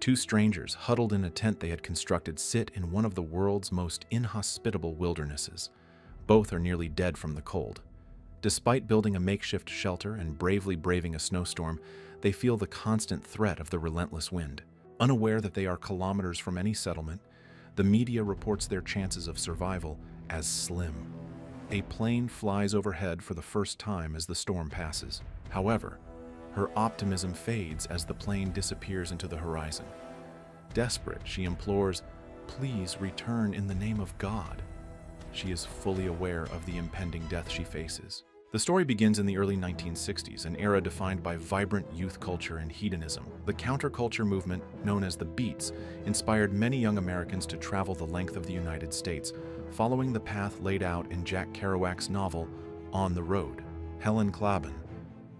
Two strangers, huddled in a tent they had constructed, sit in one of the world's most inhospitable wildernesses. Both are nearly dead from the cold. Despite building a makeshift shelter and bravely braving a snowstorm, they feel the constant threat of the relentless wind. Unaware that they are kilometers from any settlement, the media reports their chances of survival as slim. A plane flies overhead for the first time as the storm passes. However, her optimism fades as the plane disappears into the horizon. Desperate, she implores, "Please return in the name of God." She is fully aware of the impending death she faces. The story begins in the early 1960s, an era defined by vibrant youth culture and hedonism. The counterculture movement, known as the Beats, inspired many young Americans to travel the length of the United States, following the path laid out in Jack Kerouac's novel, On the Road. Helen Klaben,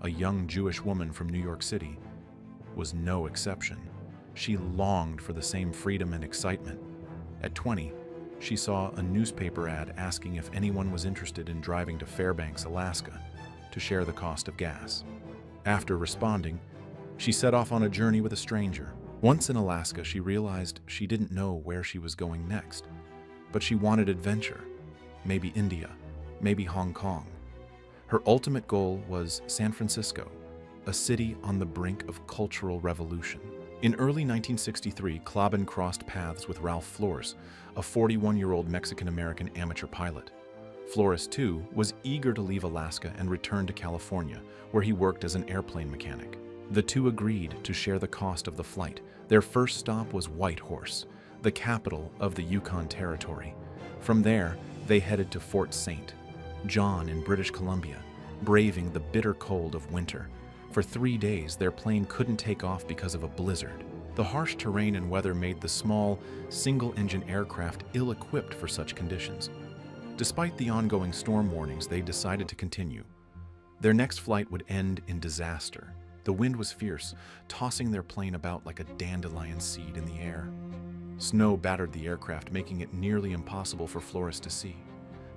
a young Jewish woman from New York City, was no exception. She longed for the same freedom and excitement. At 20, she saw a newspaper ad asking if anyone was interested in driving to Fairbanks, Alaska, to share the cost of gas. After responding, she set off on a journey with a stranger. Once in Alaska, she realized she didn't know where she was going next, but she wanted adventure. Maybe India, maybe Hong Kong. Her ultimate goal was San Francisco, a city on the brink of cultural revolution. In early 1963, Klaben crossed paths with Ralph Flores, a 41-year-old Mexican-American amateur pilot. Flores, too, was eager to leave Alaska and return to California, where he worked as an airplane mechanic. The two agreed to share the cost of the flight. Their first stop was Whitehorse, the capital of the Yukon Territory. From there, they headed to Fort St. John in British Columbia, braving the bitter cold of winter. For 3 days, their plane couldn't take off because of a blizzard. The harsh terrain and weather made the small, single-engine aircraft ill-equipped for such conditions. Despite the ongoing storm warnings, they decided to continue. Their next flight would end in disaster. The wind was fierce, tossing their plane about like a dandelion seed in the air. Snow battered the aircraft, making it nearly impossible for Flores to see.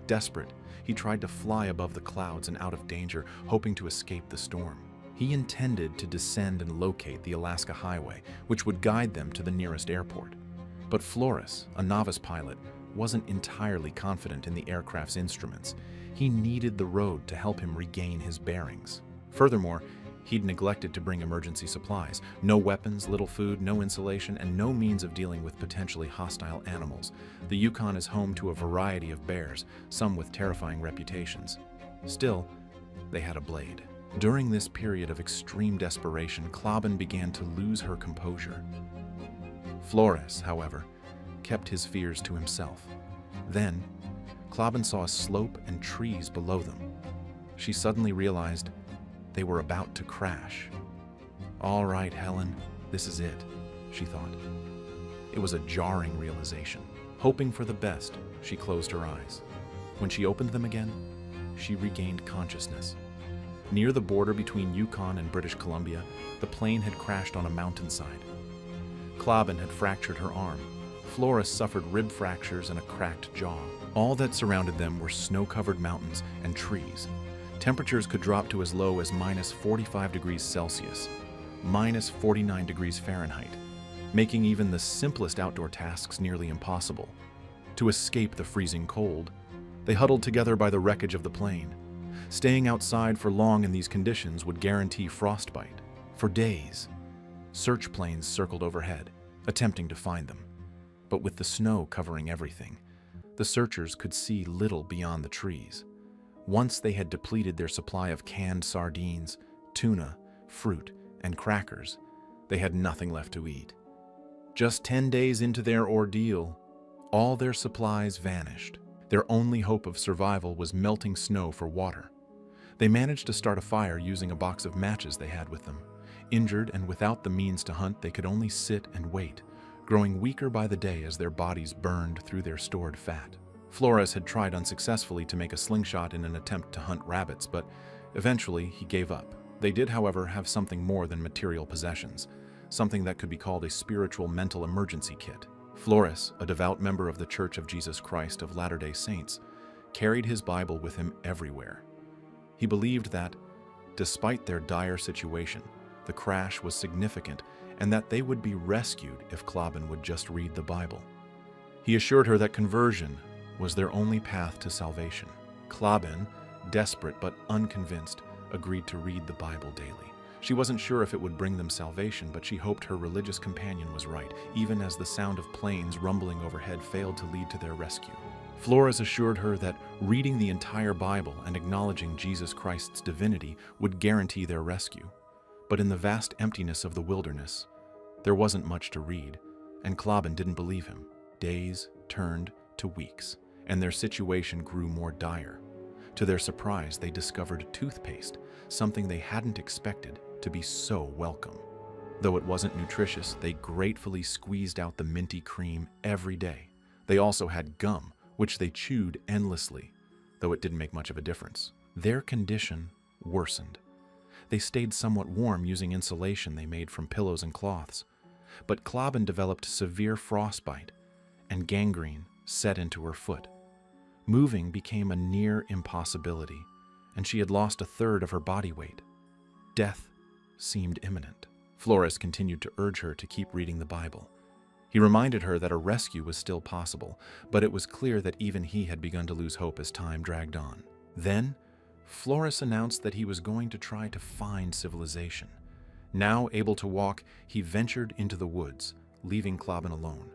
Desperate, he tried to fly above the clouds and out of danger, hoping to escape the storm. He intended to descend and locate the Alaska Highway, which would guide them to the nearest airport. But Flores, a novice pilot, wasn't entirely confident in the aircraft's instruments. He needed the road to help him regain his bearings. Furthermore, he'd neglected to bring emergency supplies. No weapons, little food, no insulation, and no means of dealing with potentially hostile animals. The Yukon is home to a variety of bears, some with terrifying reputations. Still, they had a blade. During this period of extreme desperation, Klaben began to lose her composure. Flores, however, kept his fears to himself. Then, Klaben saw a slope and trees below them. She suddenly realized they were about to crash. "All right, Helen, this is it," she thought. It was a jarring realization. Hoping for the best, she closed her eyes. When she opened them again, she regained consciousness. Near the border between Yukon and British Columbia, the plane had crashed on a mountainside. Klaben had fractured her arm. Flores suffered rib fractures and a cracked jaw. All that surrounded them were snow-covered mountains and trees. Temperatures could drop to as low as minus 45 degrees Celsius, minus 49 degrees Fahrenheit, making even the simplest outdoor tasks nearly impossible. To escape the freezing cold, they huddled together by the wreckage of the plane. Staying outside for long in these conditions would guarantee frostbite. For days, search planes circled overhead, attempting to find them. But with the snow covering everything, the searchers could see little beyond the trees. Once they had depleted their supply of canned sardines, tuna, fruit, and crackers, they had nothing left to eat. Just 10 days into their ordeal, all their supplies vanished. Their only hope of survival was melting snow for water. They managed to start a fire using a box of matches they had with them. Injured and without the means to hunt, they could only sit and wait, growing weaker by the day as their bodies burned through their stored fat. Flores had tried unsuccessfully to make a slingshot in an attempt to hunt rabbits, but eventually he gave up. They did, however, have something more than material possessions, something that could be called a spiritual mental emergency kit. Flores, a devout member of the Church of Jesus Christ of Latter-day Saints, carried his Bible with him everywhere. He believed that, despite their dire situation, the crash was significant and that they would be rescued if Klaben would just read the Bible. He assured her that conversion was their only path to salvation. Klaben, desperate but unconvinced, agreed to read the Bible daily. She wasn't sure if it would bring them salvation, but she hoped her religious companion was right, even as the sound of planes rumbling overhead failed to lead to their rescue. Flores assured her that reading the entire Bible and acknowledging Jesus Christ's divinity would guarantee their rescue. But in the vast emptiness of the wilderness, there wasn't much to read, and Klaben didn't believe him. Days turned to weeks, and their situation grew more dire. To their surprise, they discovered toothpaste, something they hadn't expected to be so welcome. Though it wasn't nutritious, they gratefully squeezed out the minty cream every day. They also had gum, which they chewed endlessly, though it didn't make much of a difference. Their condition worsened. They stayed somewhat warm using insulation they made from pillows and cloths, but Klaben developed severe frostbite, and gangrene set into her foot. Moving became a near impossibility, and she had lost a third of her body weight. Death seemed imminent. Flores continued to urge her to keep reading the Bible. He reminded her that a rescue was still possible, but it was clear that even he had begun to lose hope as time dragged on. Then, Flores announced that he was going to try to find civilization. Now able to walk, he ventured into the woods, leaving Klaben alone.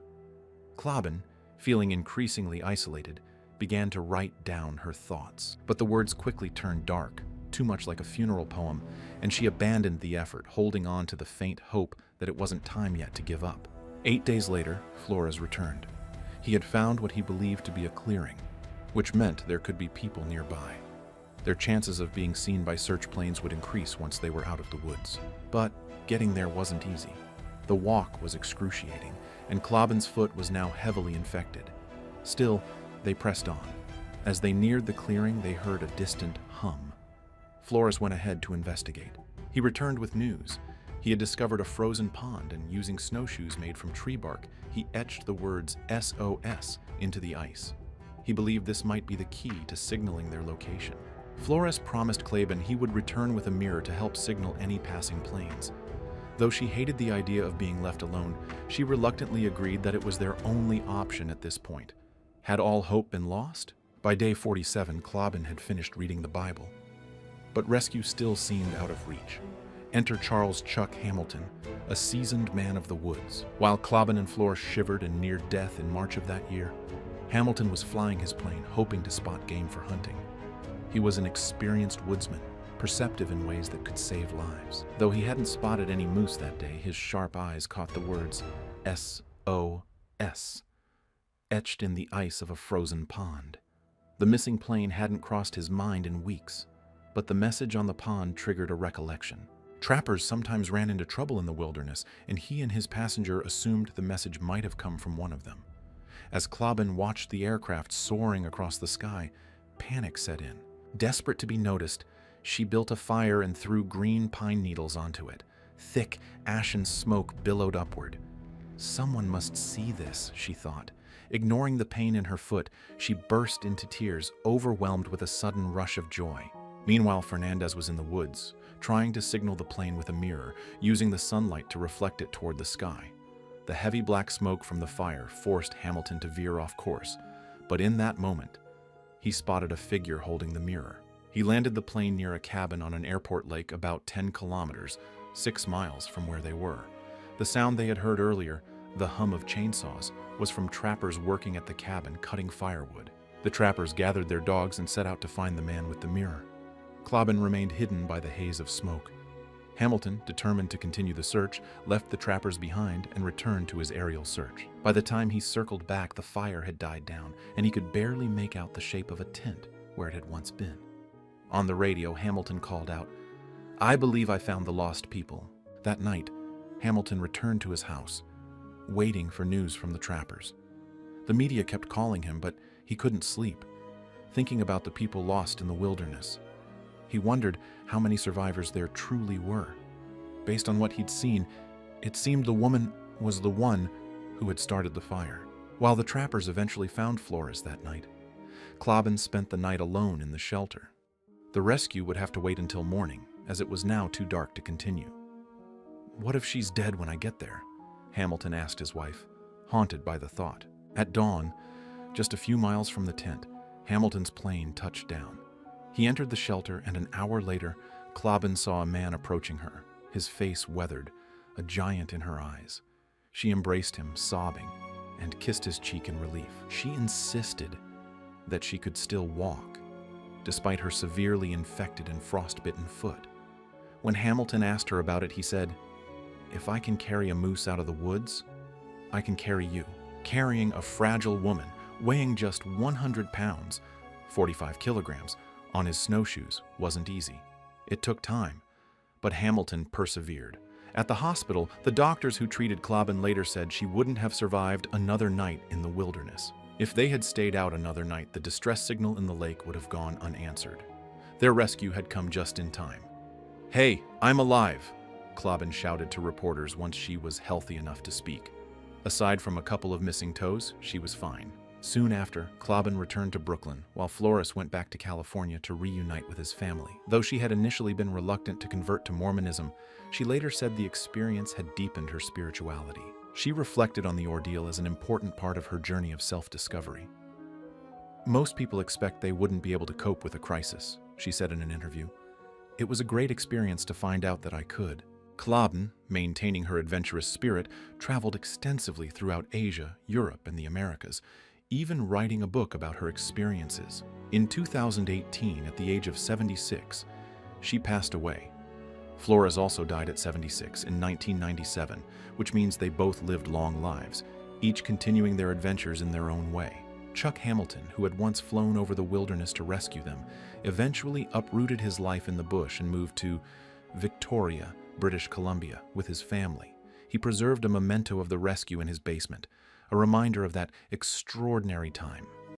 Klaben, feeling increasingly isolated, began to write down her thoughts. But the words quickly turned dark, too much like a funeral poem, and she abandoned the effort, holding on to the faint hope that it wasn't time yet to give up. 8 days later, Flores returned. He had found what he believed to be a clearing, which meant there could be people nearby. Their chances of being seen by search planes would increase once they were out of the woods. But getting there wasn't easy. The walk was excruciating, and Klaben's foot was now heavily infected. Still, they pressed on. As they neared the clearing, they heard a distant hum. Flores went ahead to investigate. He returned with news. He had discovered a frozen pond, and using snowshoes made from tree bark, he etched the words SOS into the ice. He believed this might be the key to signaling their location. Flores promised Klaben he would return with a mirror to help signal any passing planes. Though she hated the idea of being left alone, she reluctantly agreed that it was their only option at this point. Had all hope been lost? By day 47, Klaben had finished reading the Bible. But rescue still seemed out of reach. Enter Charles Chuck Hamilton, a seasoned man of the woods. While Klaben and Flores shivered and neared death in March of that year, Hamilton was flying his plane, hoping to spot game for hunting. He was an experienced woodsman, perceptive in ways that could save lives. Though he hadn't spotted any moose that day, his sharp eyes caught the words SOS, etched in the ice of a frozen pond. The missing plane hadn't crossed his mind in weeks, but the message on the pond triggered a recollection. Trappers sometimes ran into trouble in the wilderness, and he and his passenger assumed the message might have come from one of them. As Klaben watched the aircraft soaring across the sky, panic set in. Desperate to be noticed, she built a fire and threw green pine needles onto it. Thick, ashen smoke billowed upward. Someone must see this, she thought. Ignoring the pain in her foot, she burst into tears, overwhelmed with a sudden rush of joy. Meanwhile, Fernandez was in the woods, trying to signal the plane with a mirror, using the sunlight to reflect it toward the sky. The heavy black smoke from the fire forced Hamilton to veer off course, but in that moment, he spotted a figure holding the mirror. He landed the plane near a cabin on an airport lake about 10 kilometers, 6 miles from where they were. The sound they had heard earlier, the hum of chainsaws, was from trappers working at the cabin cutting firewood. The trappers gathered their dogs and set out to find the man with the mirror. Klaben remained hidden by the haze of smoke. Hamilton, determined to continue the search, left the trappers behind and returned to his aerial search. By the time he circled back, the fire had died down, and he could barely make out the shape of a tent where it had once been. On the radio, Hamilton called out, "I believe I found the lost people." That night, Hamilton returned to his house, waiting for news from the trappers. The media kept calling him, but he couldn't sleep, thinking about the people lost in the wilderness. He wondered how many survivors there truly were. Based on what he'd seen, it seemed the woman was the one who had started the fire. While the trappers eventually found Flores that night, Klaben spent the night alone in the shelter. The rescue would have to wait until morning, as it was now too dark to continue. What if she's dead when I get there? Hamilton asked his wife, haunted by the thought. At dawn, just a few miles from the tent, Hamilton's plane touched down. He entered the shelter, and an hour later, Klaben saw a man approaching her, his face weathered, a giant in her eyes. She embraced him, sobbing, and kissed his cheek in relief. She insisted that she could still walk, despite her severely infected and frostbitten foot. When Hamilton asked her about it, he said, "If I can carry a moose out of the woods, I can carry you." Carrying a fragile woman, weighing just 100 pounds, 45 kilograms, on his snowshoes wasn't easy. It took time, but Hamilton persevered. At the hospital, the doctors who treated Klaben later said she wouldn't have survived another night in the wilderness. If they had stayed out another night, the distress signal in the lake would have gone unanswered. Their rescue had come just in time. "Hey, I'm alive," Klaben shouted to reporters once she was healthy enough to speak. Aside from a couple of missing toes, she was fine. Soon after, Klaben returned to Brooklyn, while Flores went back to California to reunite with his family. Though she had initially been reluctant to convert to Mormonism, she later said the experience had deepened her spirituality. She reflected on the ordeal as an important part of her journey of self-discovery. "Most people expect they wouldn't be able to cope with a crisis," she said in an interview. "It was a great experience to find out that I could." Klaben, maintaining her adventurous spirit, traveled extensively throughout Asia, Europe, and the Americas, even writing a book about her experiences. In 2018, at the age of 76, she passed away. Flores also died at 76 in 1997, which means they both lived long lives, each continuing their adventures in their own way. Chuck Hamilton, who had once flown over the wilderness to rescue them, eventually uprooted his life in the bush and moved to Victoria, British Columbia, with his family. He preserved a memento of the rescue in his basement, a reminder of that extraordinary time.